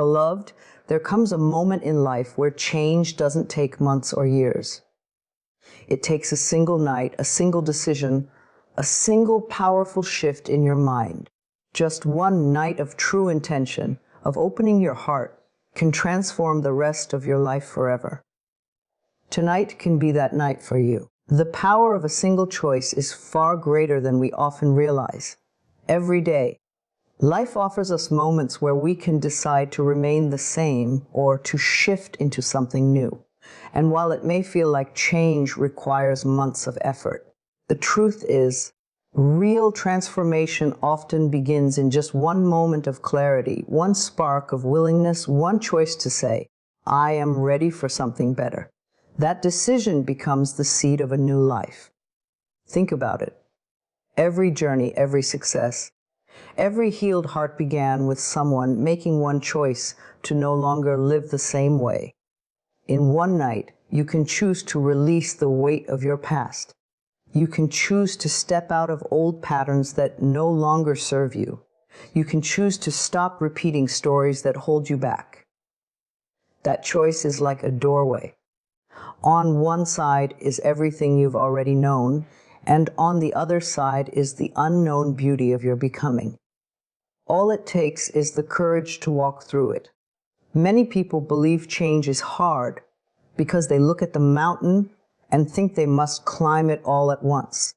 Beloved, there comes a moment in life where change doesn't take months or years. It takes a single night, a single decision, a single powerful shift in your mind. Just one night of true intention, of opening your heart, can transform the rest of your life forever. Tonight can be that night for you. The power of a single choice is far greater than we often realize. Every day, life offers us moments where we can decide to remain the same or to shift into something new. And while it may feel like change requires months of effort, the truth is, real transformation often begins in just one moment of clarity, one spark of willingness, one choice to say, I am ready for something better. That decision becomes the seed of a new life. Think about it. Every journey, every success, every healed heart began with someone making one choice to no longer live the same way. In one night, you can choose to release the weight of your past. You can choose to step out of old patterns that no longer serve you. You can choose to stop repeating stories that hold you back. That choice is like a doorway. On one side is everything you've already known, and on the other side is the unknown beauty of your becoming. All it takes is the courage to walk through it. Many people believe change is hard because they look at the mountain and think they must climb it all at once.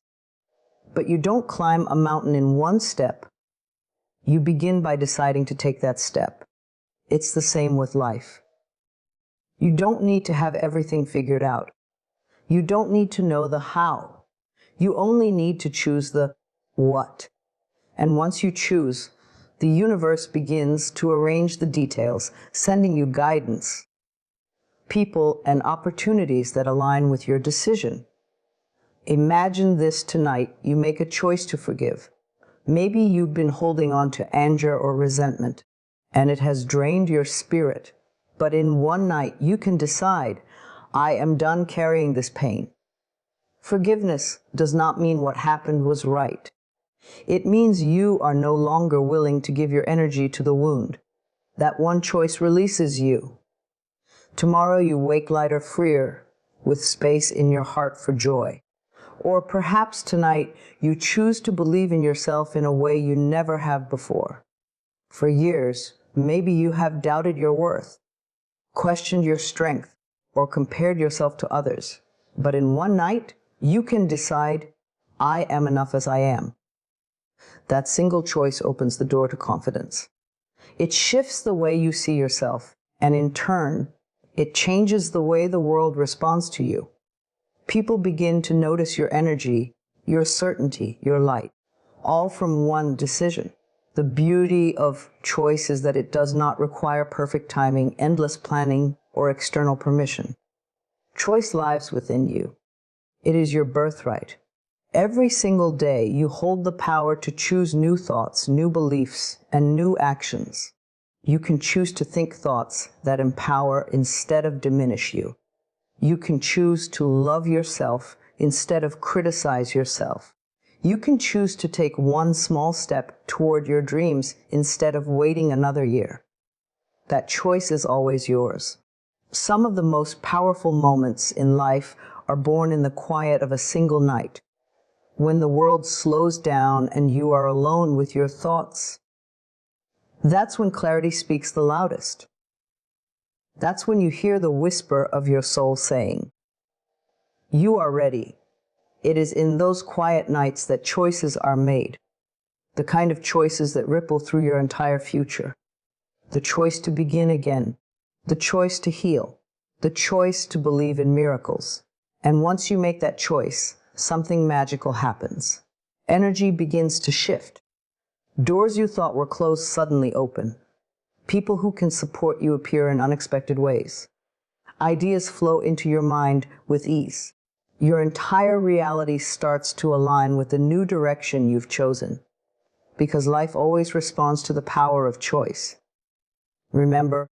But you don't climb a mountain in one step. You begin by deciding to take that step. It's the same with life. You don't need to have everything figured out. You don't need to know the how. You only need to choose the what. And once you choose, the universe begins to arrange the details, sending you guidance, people, and opportunities that align with your decision. Imagine this tonight. You make a choice to forgive. Maybe you've been holding on to anger or resentment, and it has drained your spirit. But in one night, you can decide, I am done carrying this pain. Forgiveness does not mean what happened was right. It means you are no longer willing to give your energy to the wound. That one choice releases you. Tomorrow you wake lighter, freer, with space in your heart for joy. Or perhaps tonight you choose to believe in yourself in a way you never have before. For years, maybe you have doubted your worth, questioned your strength, or compared yourself to others. But in one night, you can decide, I am enough as I am. That single choice opens the door to confidence. It shifts the way you see yourself, and in turn, it changes the way the world responds to you. People begin to notice your energy, your certainty, your light, all from one decision. The beauty of choice is that it does not require perfect timing, endless planning, or external permission. Choice lies within you. It is your birthright. Every single day, you hold the power to choose new thoughts, new beliefs, and new actions. You can choose to think thoughts that empower instead of diminish you. You can choose to love yourself instead of criticize yourself. You can choose to take one small step toward your dreams instead of waiting another year. That choice is always yours. Some of the most powerful moments in life are born in the quiet of a single night, when the world slows down and you are alone with your thoughts. That's when clarity speaks the loudest. That's when you hear the whisper of your soul saying, you are ready. It is in those quiet nights that choices are made, the kind of choices that ripple through your entire future. The choice to begin again, the choice to heal, the choice to believe in miracles. And once you make that choice, something magical happens. Energy begins to shift. Doors you thought were closed suddenly open. People who can support you appear in unexpected ways. Ideas flow into your mind with ease. Your entire reality starts to align with the new direction you've chosen. Because life always responds to the power of choice. Remember,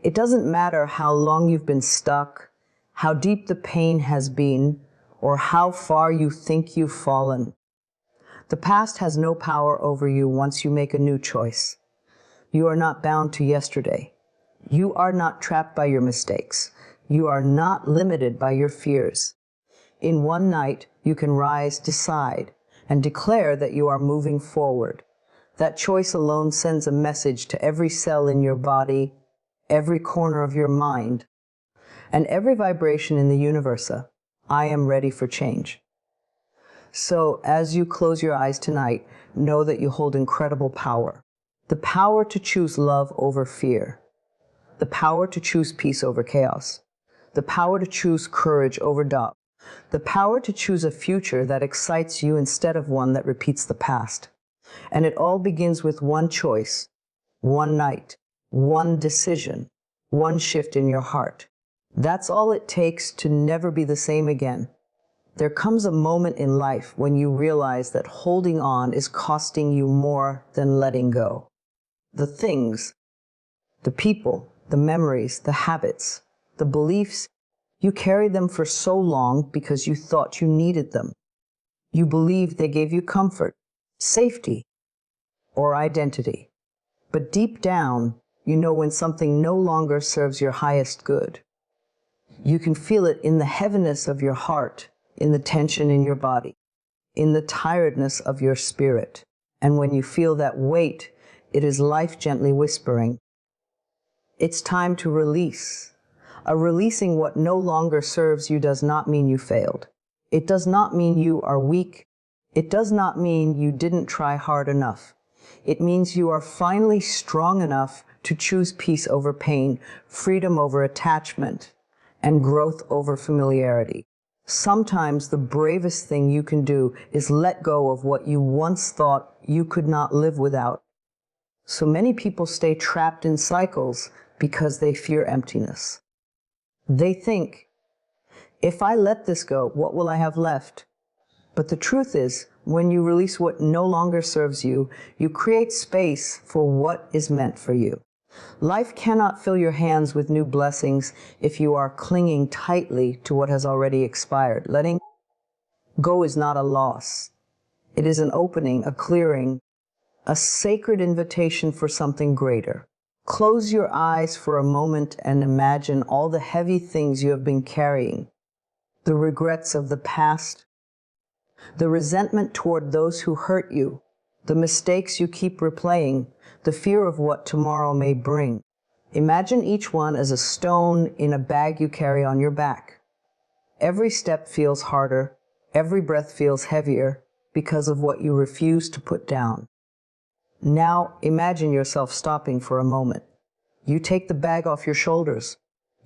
it doesn't matter how long you've been stuck, how deep the pain has been, or how far you think you've fallen. The past has no power over you once you make a new choice. You are not bound to yesterday. You are not trapped by your mistakes. You are not limited by your fears. In one night, you can rise, decide, and declare that you are moving forward. That choice alone sends a message to every cell in your body, every corner of your mind, and every vibration in the universe. I am ready for change. So as you close your eyes tonight, know that you hold incredible power. The power to choose love over fear. The power to choose peace over chaos. The power to choose courage over doubt. The power to choose a future that excites you instead of one that repeats the past. And it all begins with one choice, one night, one decision, one shift in your heart. That's all it takes to never be the same again. There comes a moment in life when you realize that holding on is costing you more than letting go. The things, the people, the memories, the habits, the beliefs, you carried them for so long because you thought you needed them. You believed they gave you comfort, safety, or identity. But deep down, you know when something no longer serves your highest good. You can feel it in the heaviness of your heart, in the tension in your body, in the tiredness of your spirit. And when you feel that weight, it is life gently whispering, it's time to release. Releasing what no longer serves you does not mean you failed. It does not mean you are weak. It does not mean you didn't try hard enough. It means you are finally strong enough to choose peace over pain, freedom over attachment, and growth over familiarity. Sometimes the bravest thing you can do is let go of what you once thought you could not live without. So many people stay trapped in cycles because they fear emptiness. They think, if I let this go, what will I have left? But the truth is, when you release what no longer serves you, you create space for what is meant for you. Life cannot fill your hands with new blessings if you are clinging tightly to what has already expired. Letting go is not a loss. It is an opening, a clearing, a sacred invitation for something greater. Close your eyes for a moment and imagine all the heavy things you have been carrying, the regrets of the past, the resentment toward those who hurt you, the mistakes you keep replaying, the fear of what tomorrow may bring. Imagine each one as a stone in a bag you carry on your back. Every step feels harder, every breath feels heavier because of what you refuse to put down. Now imagine yourself stopping for a moment. You take the bag off your shoulders.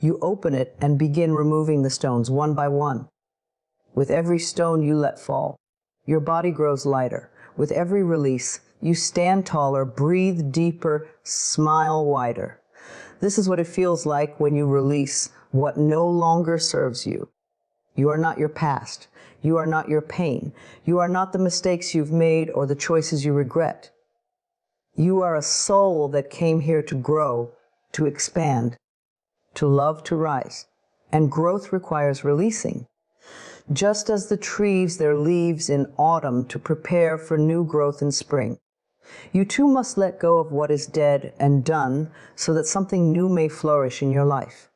You open it and begin removing the stones one by one. With every stone you let fall, your body grows lighter. With every release, you stand taller, breathe deeper, smile wider. This is what it feels like when you release what no longer serves you. You are not your past. You are not your pain. You are not the mistakes you've made or the choices you regret. You are a soul that came here to grow, to expand, to love, to rise. And growth requires releasing. Just as the trees their leaves in autumn to prepare for new growth in spring. You too must let go of what is dead and done so that something new may flourish in your life.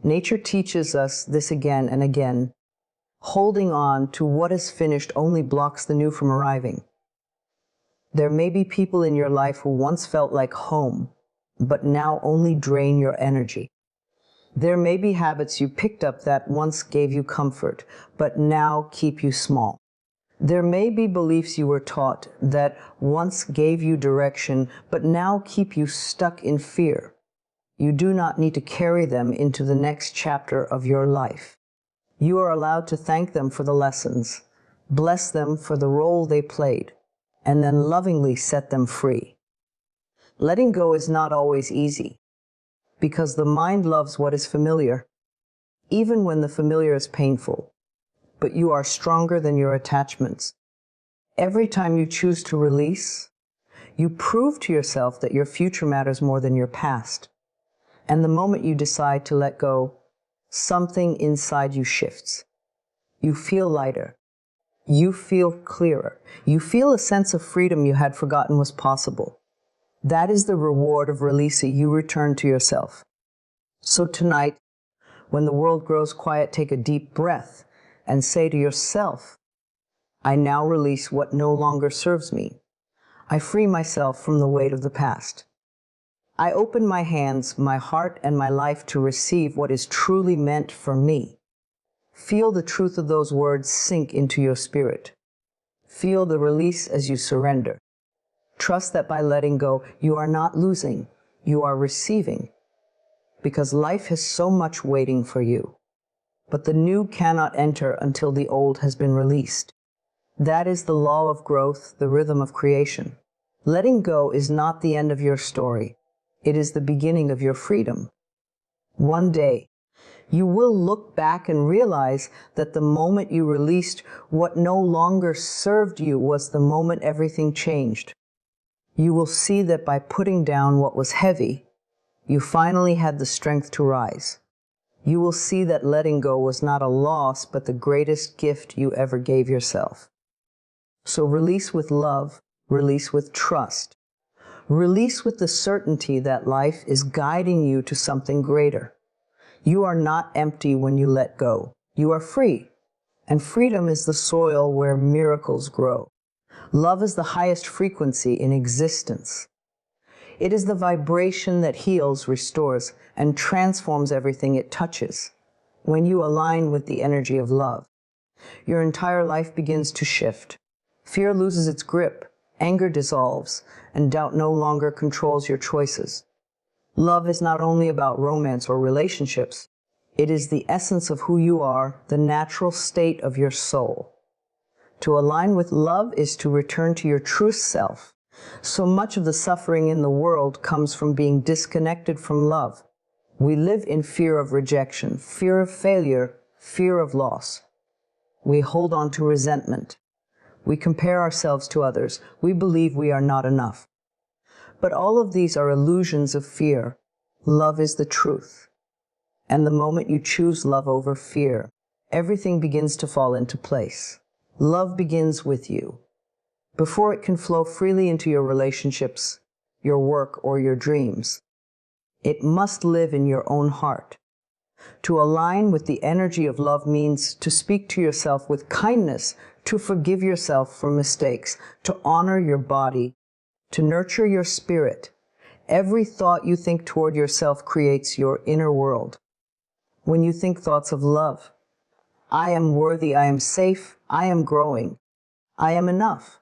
Nature teaches us this again and again. Holding on to what is finished only blocks the new from arriving. There may be people in your life who once felt like home, but now only drain your energy. There may be habits you picked up that once gave you comfort, but now keep you small. There may be beliefs you were taught that once gave you direction, but now keep you stuck in fear. You do not need to carry them into the next chapter of your life. You are allowed to thank them for the lessons, bless them for the role they played, and then lovingly set them free. Letting go is not always easy, because the mind loves what is familiar, even when the familiar is painful. But you are stronger than your attachments. Every time you choose to release, you prove to yourself that your future matters more than your past. And the moment you decide to let go, something inside you shifts. You feel lighter. You feel clearer. You feel a sense of freedom you had forgotten was possible. That is the reward of releasing. You return to yourself. So tonight, when the world grows quiet, take a deep breath and say to yourself, I now release what no longer serves me. I free myself from the weight of the past. I open my hands, my heart, and my life to receive what is truly meant for me. Feel the truth of those words sink into your spirit. Feel the release as you surrender. Trust that by letting go, you are not losing, you are receiving. Because life has so much waiting for you. But the new cannot enter until the old has been released. That is the law of growth, the rhythm of creation. Letting go is not the end of your story. It is the beginning of your freedom. One day, you will look back and realize that the moment you released what no longer served you was the moment everything changed. You will see that by putting down what was heavy, you finally had the strength to rise. You will see that letting go was not a loss, but the greatest gift you ever gave yourself. So release with love, release with trust. Release with the certainty that life is guiding you to something greater. You are not empty when you let go. You are free. And freedom is the soil where miracles grow. Love is the highest frequency in existence. It is the vibration that heals, restores, and transforms everything it touches. When you align with the energy of love, your entire life begins to shift. Fear loses its grip, anger dissolves, and doubt no longer controls your choices. Love is not only about romance or relationships. It is the essence of who you are, the natural state of your soul. To align with love is to return to your true self. So much of the suffering in the world comes from being disconnected from love. We live in fear of rejection, fear of failure, fear of loss. We hold on to resentment. We compare ourselves to others. We believe we are not enough. But all of these are illusions of fear. Love is the truth. And the moment you choose love over fear, everything begins to fall into place. Love begins with you. Before it can flow freely into your relationships, your work, or your dreams, it must live in your own heart. To align with the energy of love means to speak to yourself with kindness, to forgive yourself for mistakes, to honor your body, to nurture your spirit. Every thought you think toward yourself creates your inner world. When you think thoughts of love, I am worthy, I am safe, I am growing, I am enough,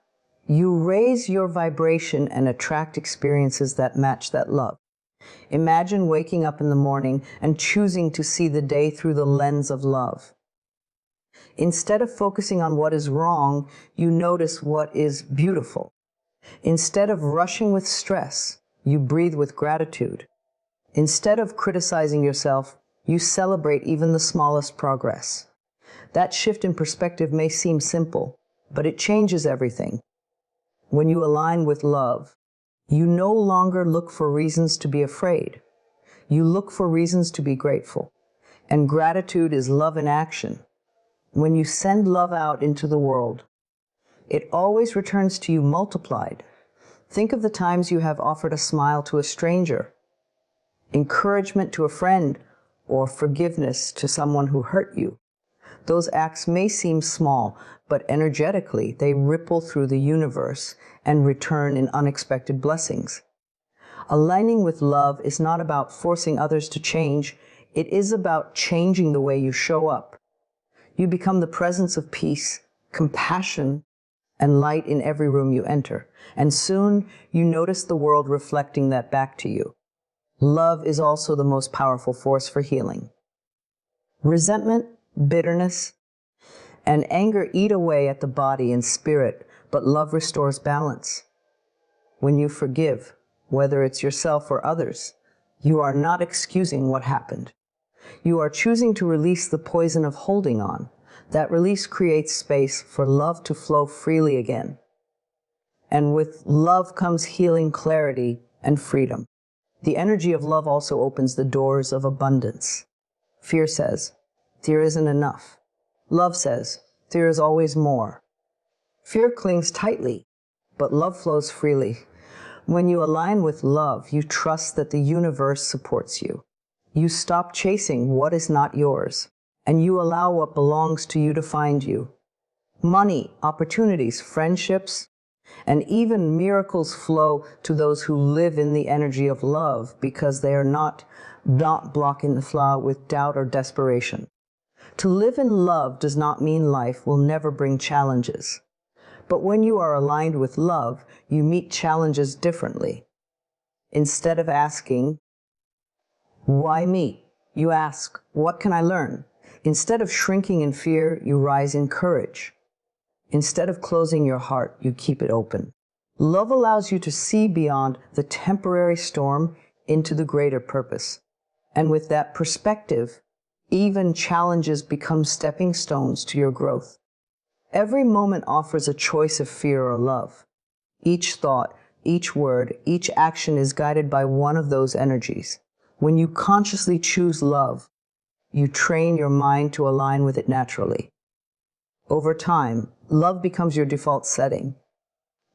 you raise your vibration and attract experiences that match that love. Imagine waking up in the morning and choosing to see the day through the lens of love. Instead of focusing on what is wrong, you notice what is beautiful. Instead of rushing with stress, you breathe with gratitude. Instead of criticizing yourself, you celebrate even the smallest progress. That shift in perspective may seem simple, but it changes everything. When you align with love, you no longer look for reasons to be afraid. You look for reasons to be grateful. And gratitude is love in action. When you send love out into the world, it always returns to you multiplied. Think of the times you have offered a smile to a stranger, encouragement to a friend, or forgiveness to someone who hurt you. Those acts may seem small, but energetically they ripple through the universe and return in unexpected blessings. Aligning with love is not about forcing others to change. It is about changing the way you show up. You become the presence of peace, compassion, and light in every room you enter. And soon you notice the world reflecting that back to you. Love is also the most powerful force for healing. Resentment, bitterness, and anger eat away at the body and spirit, but love restores balance. When you forgive, whether it's yourself or others, you are not excusing what happened. You are choosing to release the poison of holding on. That release creates space for love to flow freely again. And with love comes healing, clarity, and freedom. The energy of love also opens the doors of abundance. Fear says, there isn't enough. Love says, there is always more. Fear clings tightly, but love flows freely. When you align with love, you trust that the universe supports you. You stop chasing what is not yours, and you allow what belongs to you to find you. Money, opportunities, friendships, and even miracles flow to those who live in the energy of love because they are not blocking the flow with doubt or desperation. To live in love does not mean life will never bring challenges. But when you are aligned with love, you meet challenges differently. Instead of asking, "Why me?" you ask, "What can I learn?" Instead of shrinking in fear, you rise in courage. Instead of closing your heart, you keep it open. Love allows you to see beyond the temporary storm into the greater purpose. And with that perspective, even challenges become stepping stones to your growth. Every moment offers a choice of fear or love. Each thought, each word, each action is guided by one of those energies. When you consciously choose love, you train your mind to align with it naturally. Over time, love becomes your default setting.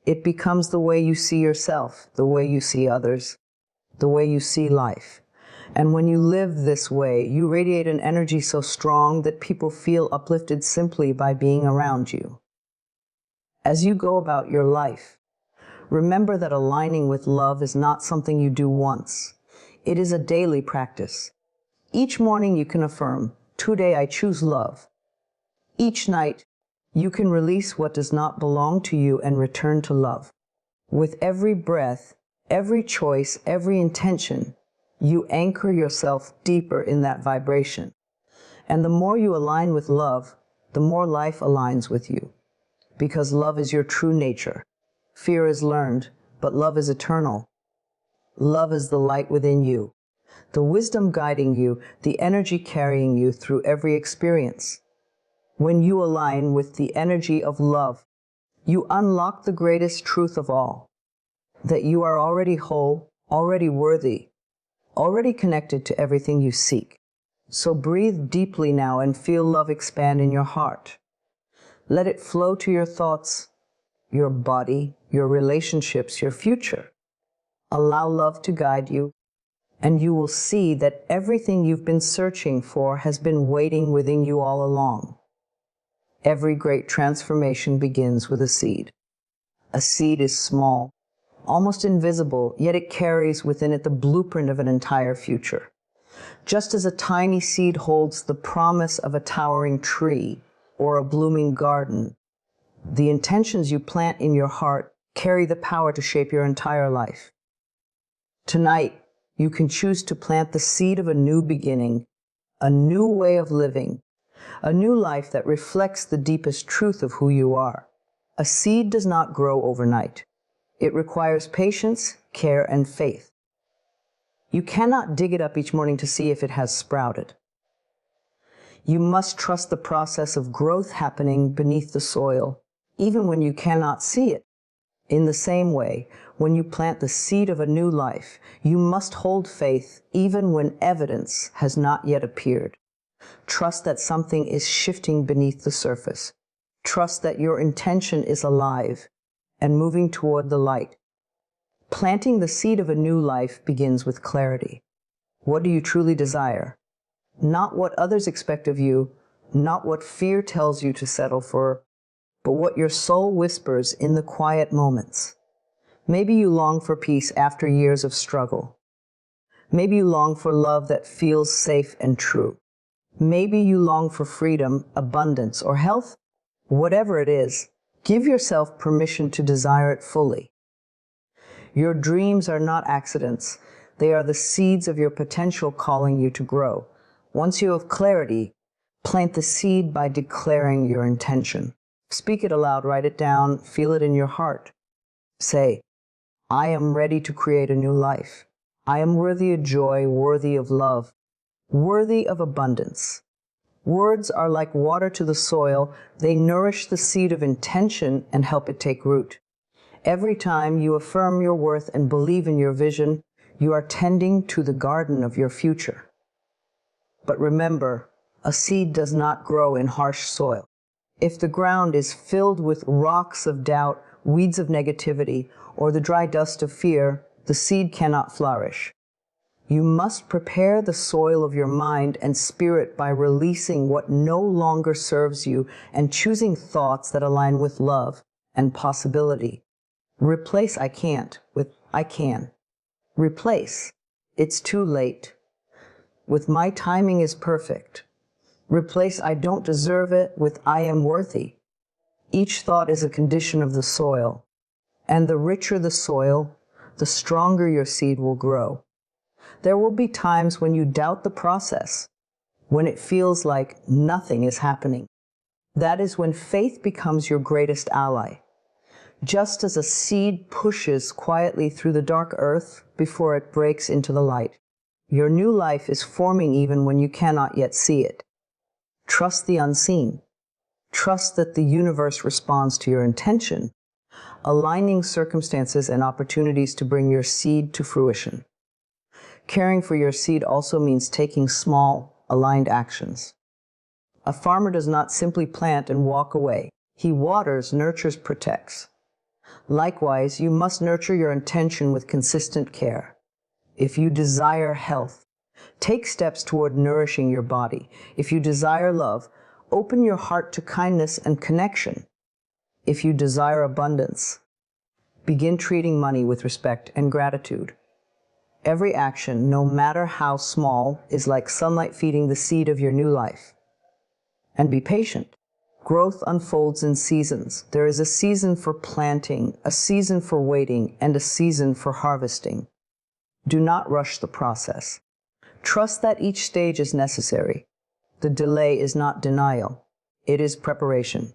It becomes the way you see yourself, the way you see others, the way you see life. And when you live this way, you radiate an energy so strong that people feel uplifted simply by being around you. As you go about your life, remember that aligning with love is not something you do once. It is a daily practice. Each morning you can affirm, "Today I choose love." Each night, you can release what does not belong to you and return to love. With every breath, every choice, every intention, you anchor yourself deeper in that vibration. And the more you align with love, the more life aligns with you. Because love is your true nature. Fear is learned, but love is eternal. Love is the light within you, the wisdom guiding you, the energy carrying you through every experience. When you align with the energy of love, you unlock the greatest truth of all, that you are already whole, already worthy, already connected to everything you seek. So breathe deeply now and feel love expand in your heart. Let it flow to your thoughts, your body, your relationships, your future. Allow love to guide you, and you will see that everything you've been searching for has been waiting within you all along. Every great transformation begins with a seed. A seed is small, almost invisible, yet it carries within it the blueprint of an entire future. Just as a tiny seed holds the promise of a towering tree or a blooming garden, the intentions you plant in your heart carry the power to shape your entire life. Tonight, you can choose to plant the seed of a new beginning, a new way of living, a new life that reflects the deepest truth of who you are. A seed does not grow overnight. It requires patience, care, and faith. You cannot dig it up each morning to see if it has sprouted. You must trust the process of growth happening beneath the soil, even when you cannot see it. In the same way, when you plant the seed of a new life, you must hold faith even when evidence has not yet appeared. Trust that something is shifting beneath the surface. Trust that your intention is alive and moving toward the light. Planting the seed of a new life begins with clarity. What do you truly desire? Not what others expect of you, not what fear tells you to settle for, but what your soul whispers in the quiet moments. Maybe you long for peace after years of struggle. Maybe you long for love that feels safe and true. Maybe you long for freedom, abundance, or health. Whatever it is, give yourself permission to desire it fully. Your dreams are not accidents. They are the seeds of your potential calling you to grow. Once you have clarity, plant the seed by declaring your intention. Speak it aloud, write it down, feel it in your heart. Say, "I am ready to create a new life. I am worthy of joy, worthy of love, worthy of abundance." Words are like water to the soil. They nourish the seed of intention and help it take root. Every time you affirm your worth and believe in your vision, you are tending to the garden of your future. But remember, a seed does not grow in harsh soil. If the ground is filled with rocks of doubt, weeds of negativity, or the dry dust of fear, the seed cannot flourish. You must prepare the soil of your mind and spirit by releasing what no longer serves you and choosing thoughts that align with love and possibility. Replace "I can't" with "I can." Replace "It's too late" with "My timing is perfect." Replace "I don't deserve it" with "I am worthy." Each thought is a condition of the soil, and the richer the soil, the stronger your seed will grow. There will be times when you doubt the process, when it feels like nothing is happening. That is when faith becomes your greatest ally. Just as a seed pushes quietly through the dark earth before it breaks into the light, your new life is forming even when you cannot yet see it. Trust the unseen. Trust that the universe responds to your intention, aligning circumstances and opportunities to bring your seed to fruition. Caring for your seed also means taking small, aligned actions. A farmer does not simply plant and walk away. He waters, nurtures, protects. Likewise, you must nurture your intention with consistent care. If you desire health, take steps toward nourishing your body. If you desire love, open your heart to kindness and connection. If you desire abundance, begin treating money with respect and gratitude. Every action, no matter how small, is like sunlight feeding the seed of your new life. And be patient. Growth unfolds in seasons. There is a season for planting, a season for waiting, and a season for harvesting. Do not rush the process. Trust that each stage is necessary. The delay is not denial. It is preparation.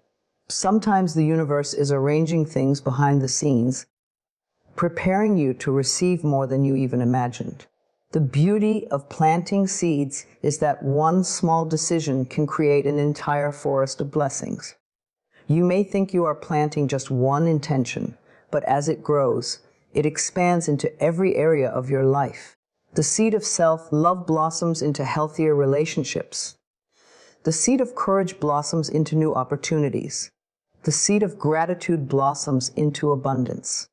Sometimes the universe is arranging things behind the scenes, preparing you to receive more than you even imagined. The beauty of planting seeds is that one small decision can create an entire forest of blessings. You may think you are planting just one intention, but as it grows, it expands into every area of your life. The seed of self-love blossoms into healthier relationships. The seed of courage blossoms into new opportunities. The seed of gratitude blossoms into abundance.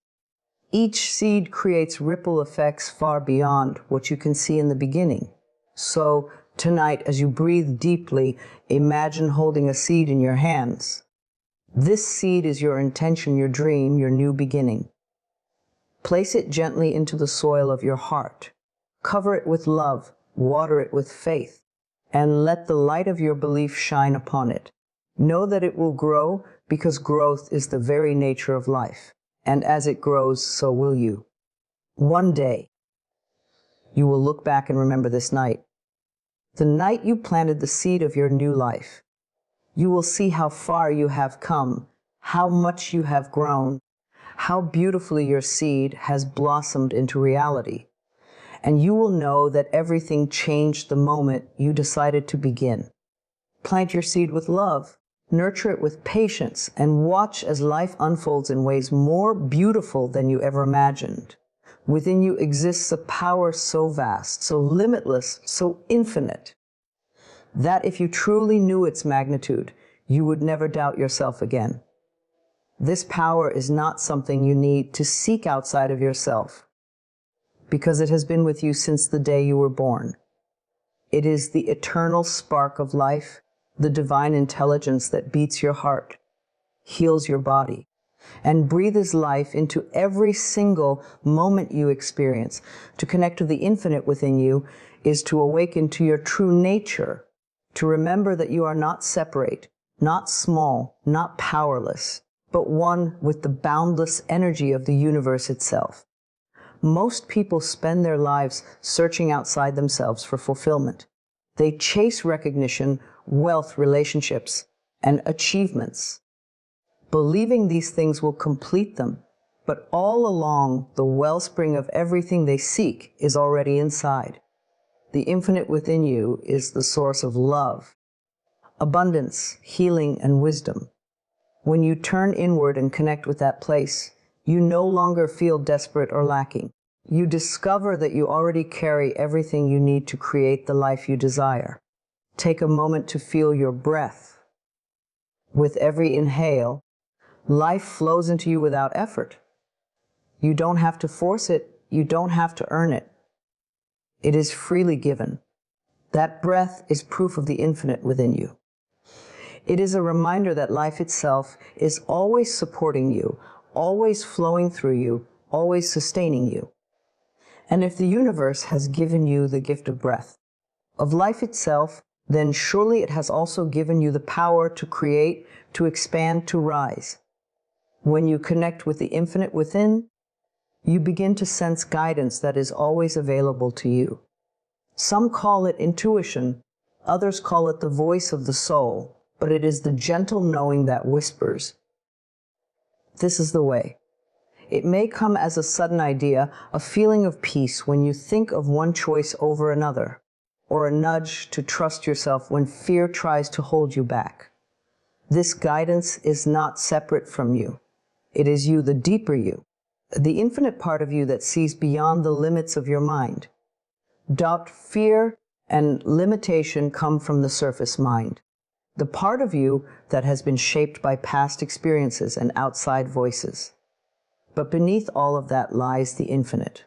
Each seed creates ripple effects far beyond what you can see in the beginning. So, tonight, as you breathe deeply, imagine holding a seed in your hands. This seed is your intention, your dream, your new beginning. Place it gently into the soil of your heart. Cover it with love, water it with faith, and let the light of your belief shine upon it. Know that it will grow because growth is the very nature of life. And as it grows, so will you. One day, you will look back and remember this night. The night you planted the seed of your new life. You will see how far you have come, how much you have grown, how beautifully your seed has blossomed into reality. And you will know that everything changed the moment you decided to begin. Plant your seed with love. Nurture it with patience and watch as life unfolds in ways more beautiful than you ever imagined. Within you exists a power so vast, so limitless, so infinite, that if you truly knew its magnitude, you would never doubt yourself again. This power is not something you need to seek outside of yourself, because it has been with you since the day you were born. It is the eternal spark of life, the divine intelligence that beats your heart, heals your body, and breathes life into every single moment you experience. To connect to the infinite within you is to awaken to your true nature, to remember that you are not separate, not small, not powerless, but one with the boundless energy of the universe itself. Most people spend their lives searching outside themselves for fulfillment. They chase recognition, wealth, relationships, and achievements, believing these things will complete them. But all along, the wellspring of everything they seek is already inside. The infinite within you is the source of love, abundance, healing, and wisdom. When you turn inward and connect with that place, you no longer feel desperate or lacking. You discover that you already carry everything you need to create the life you desire. Take a moment to feel your breath. With every inhale, Life flows into you without effort. You don't have to force it. You don't have to earn it. It is freely given. That breath is proof of the infinite within you. It is a reminder that life itself is always supporting you, always flowing through you, always sustaining you. And if the universe has given you the gift of breath, of life itself, then surely it has also given you the power to create, to expand, to rise. When you connect with the infinite within, you begin to sense guidance that is always available to you. Some call it intuition, others call it the voice of the soul, but it is the gentle knowing that whispers. This is the way. It may come as a sudden idea, a feeling of peace when you think of one choice over another, or a nudge to trust yourself when fear tries to hold you back. This guidance is not separate from you. It is you, the deeper you, the infinite part of you that sees beyond the limits of your mind. Doubt, fear, and limitation come from the surface mind, the part of you that has been shaped by past experiences and outside voices. But beneath all of that lies the infinite.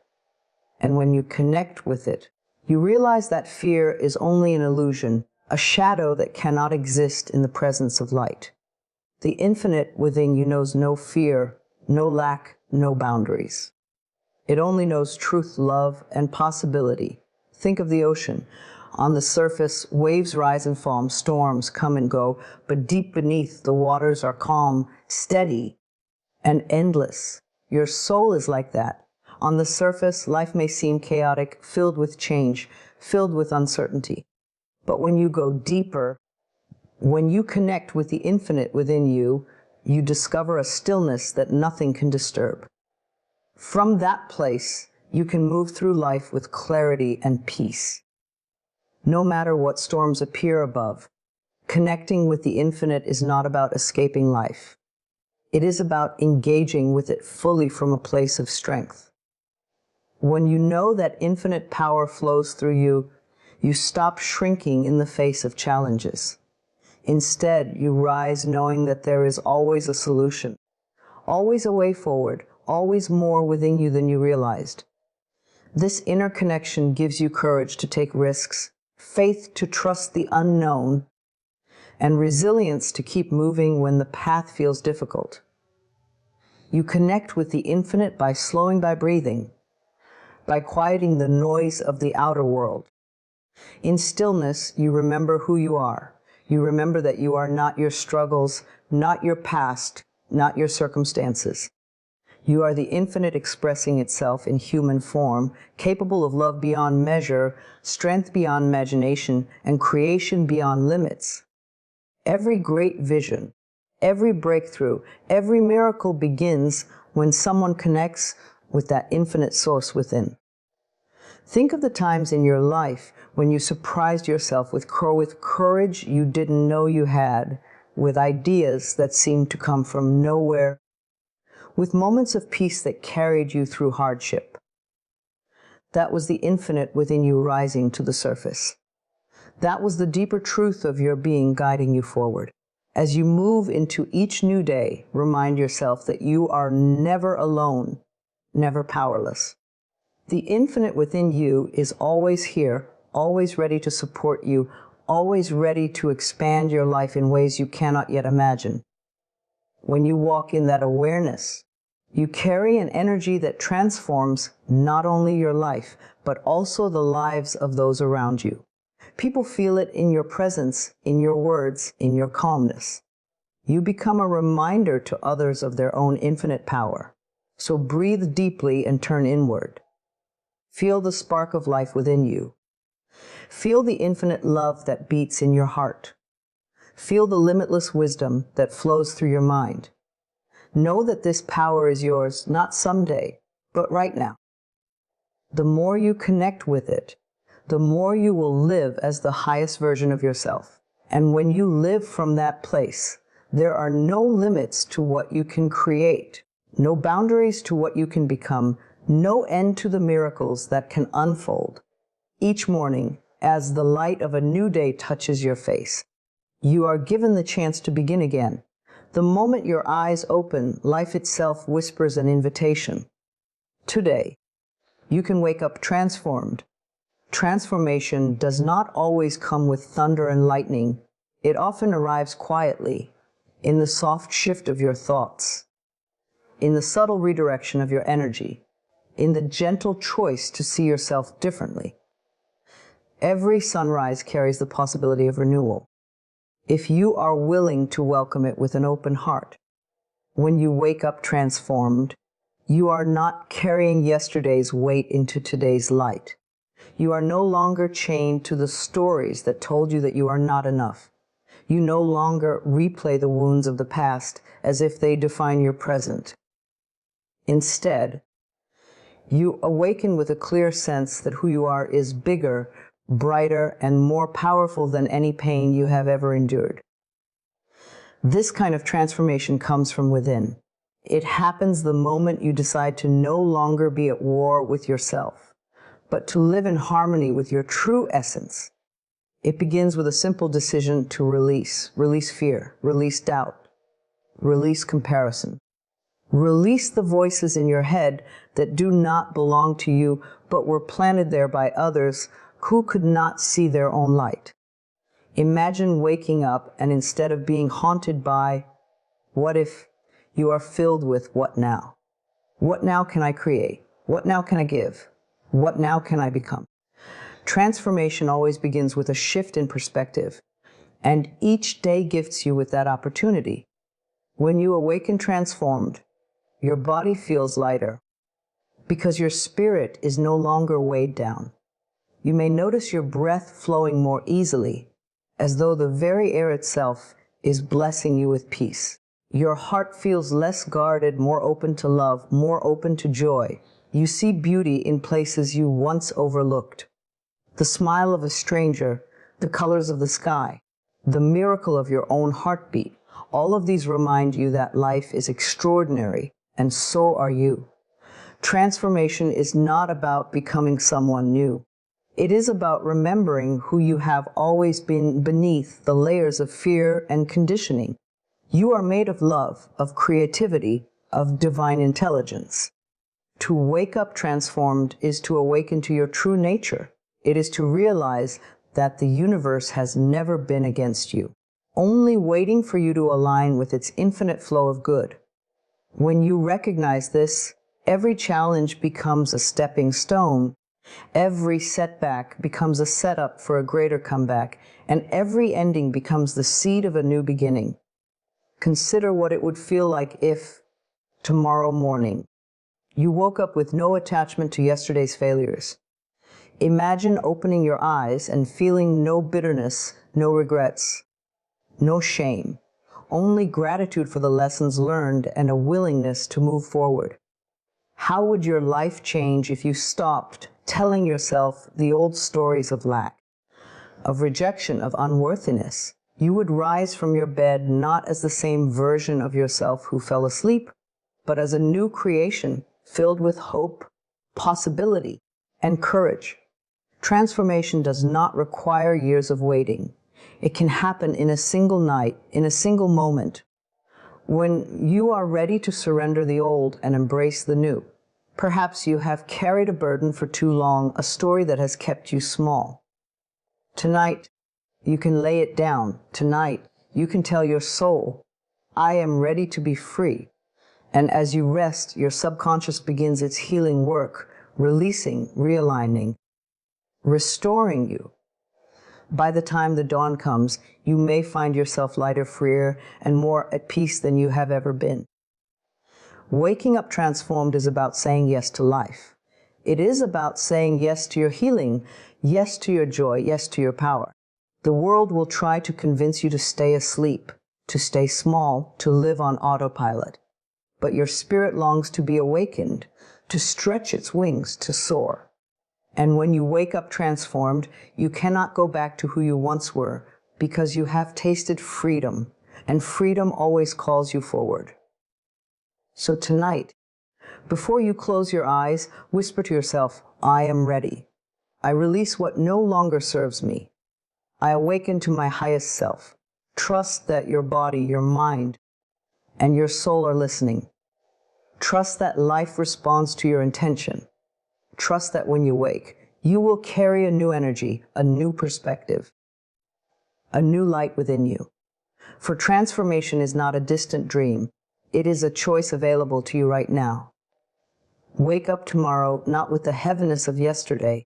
And when you connect with it, you realize that fear is only an illusion, a shadow that cannot exist in the presence of light. The infinite within you knows no fear, no lack, no boundaries. It only knows truth, love, and possibility. Think of the ocean. On the surface, waves rise and fall, storms come and go, but deep beneath, the waters are calm, steady, and endless. Your soul is like that. On the surface, life may seem chaotic, filled with change, filled with uncertainty. But when you go deeper, when you connect with the infinite within you, you discover a stillness that nothing can disturb. From that place, you can move through life with clarity and peace. No matter what storms appear above, connecting with the infinite is not about escaping life. It is about engaging with it fully from a place of strength. When you know that infinite power flows through you, you stop shrinking in the face of challenges. Instead, you rise knowing that there is always a solution, always a way forward, always more within you than you realized. This inner connection gives you courage to take risks, faith to trust the unknown, and resilience to keep moving when the path feels difficult. You connect with the infinite by slowing, by breathing, by quieting the noise of the outer world. In stillness, you remember who you are. You remember that you are not your struggles, not your past, not your circumstances. You are the infinite expressing itself in human form, capable of love beyond measure, strength beyond imagination, and creation beyond limits. Every great vision, every breakthrough, every miracle begins when someone connects with that infinite source within. Think of the times in your life when you surprised yourself with courage you didn't know you had, with ideas that seemed to come from nowhere, with moments of peace that carried you through hardship. That was the infinite within you rising to the surface. That was the deeper truth of your being guiding you forward. As you move into each new day, remind yourself that you are never alone, never powerless. The infinite within you is always here, always ready to support you, always ready to expand your life in ways you cannot yet imagine. When you walk in that awareness, you carry an energy that transforms not only your life, but also the lives of those around you. People feel it in your presence, in your words, in your calmness. You become a reminder to others of their own infinite power. So breathe deeply and turn inward. Feel the spark of life within you. Feel the infinite love that beats in your heart. Feel the limitless wisdom that flows through your mind. Know that this power is yours, not someday, but right now. The more you connect with it, the more you will live as the highest version of yourself. And when you live from that place, there are no limits to what you can create, no boundaries to what you can become, no end to the miracles that can unfold. Each morning, as the light of a new day touches your face, you are given the chance to begin again, The moment your eyes open, life itself whispers an invitation. Today, you can wake up transformed. Transformation does not always come with thunder and lightning. It often arrives quietly, in the soft shift of your thoughts, in the subtle redirection of your energy, in the gentle choice to see yourself differently. Every sunrise carries the possibility of renewal, if you are willing to welcome it with an open heart. When you wake up transformed, you are not carrying yesterday's weight into today's light. You are no longer chained to the stories that told you that you are not enough. You no longer replay the wounds of the past as if they define your present. Instead, you awaken with a clear sense that who you are is bigger, brighter, and more powerful than any pain you have ever endured. This kind of transformation comes from within. It happens the moment you decide to no longer be at war with yourself, but to live in harmony with your true essence. It begins with a simple decision to release fear, release doubt, release comparison. Release the voices in your head that do not belong to you, but were planted there by others who could not see their own light. Imagine waking up and instead of being haunted by, what if, you are filled with what now? What now can I create? What now can I give? What now can I become? Transformation always begins with a shift in perspective, and each day gifts you with that opportunity. When you awaken transformed, your body feels lighter because your spirit is no longer weighed down. You may notice your breath flowing more easily, as though the very air itself is blessing you with peace. Your heart feels less guarded, more open to love, more open to joy. You see beauty in places you once overlooked. The smile of a stranger, the colors of the sky, the miracle of your own heartbeat. All of these remind you that life is extraordinary, and so are you. Transformation is not about becoming someone new. It is about remembering who you have always been beneath the layers of fear and conditioning. You are made of love, of creativity, of divine intelligence. To wake up transformed is to awaken to your true nature. It is to realize that the universe has never been against you, only waiting for you to align with its infinite flow of good. When you recognize this, every challenge becomes a stepping stone, every setback becomes a setup for a greater comeback, and every ending becomes the seed of a new beginning. Consider what it would feel like if, tomorrow morning, you woke up with no attachment to yesterday's failures. Imagine opening your eyes and feeling no bitterness, no regrets, no shame, only gratitude for the lessons learned and a willingness to move forward. How would your life change if you stopped telling yourself the old stories of lack, of rejection, of unworthiness? You would rise from your bed not as the same version of yourself who fell asleep, but as a new creation filled with hope, possibility, and courage. Transformation does not require years of waiting. It can happen in a single night, in a single moment, when you are ready to surrender the old and embrace the new. Perhaps you have carried a burden for too long, a story that has kept you small. Tonight, you can lay it down. Tonight, you can tell your soul, I am ready to be free. And as you rest, your subconscious begins its healing work, releasing, realigning, restoring you. By the time the dawn comes, you may find yourself lighter, freer, and more at peace than you have ever been. Waking up transformed is about saying yes to life. It is about saying yes to your healing, yes to your joy, yes to your power. The world will try to convince you to stay asleep, to stay small, to live on autopilot. But your spirit longs to be awakened, to stretch its wings, to soar. And when you wake up transformed, you cannot go back to who you once were, because you have tasted freedom, and freedom always calls you forward. So tonight, before you close your eyes, whisper to yourself, I am ready. I release what no longer serves me. I awaken to my highest self. Trust that your body, your mind, and your soul are listening. Trust that life responds to your intention. Trust that when you wake, you will carry a new energy, a new perspective, a new light within you. For transformation is not a distant dream. It is a choice available to you right now. Wake up tomorrow not with the heaviness of yesterday,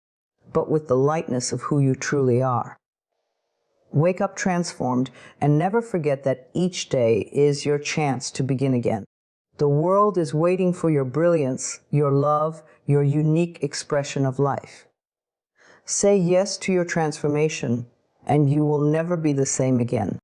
but with the lightness of who you truly are. Wake up transformed, and never forget that each day is your chance to begin again. The world is waiting for your brilliance, your love, your unique expression of life. Say yes to your transformation, and you will never be the same again.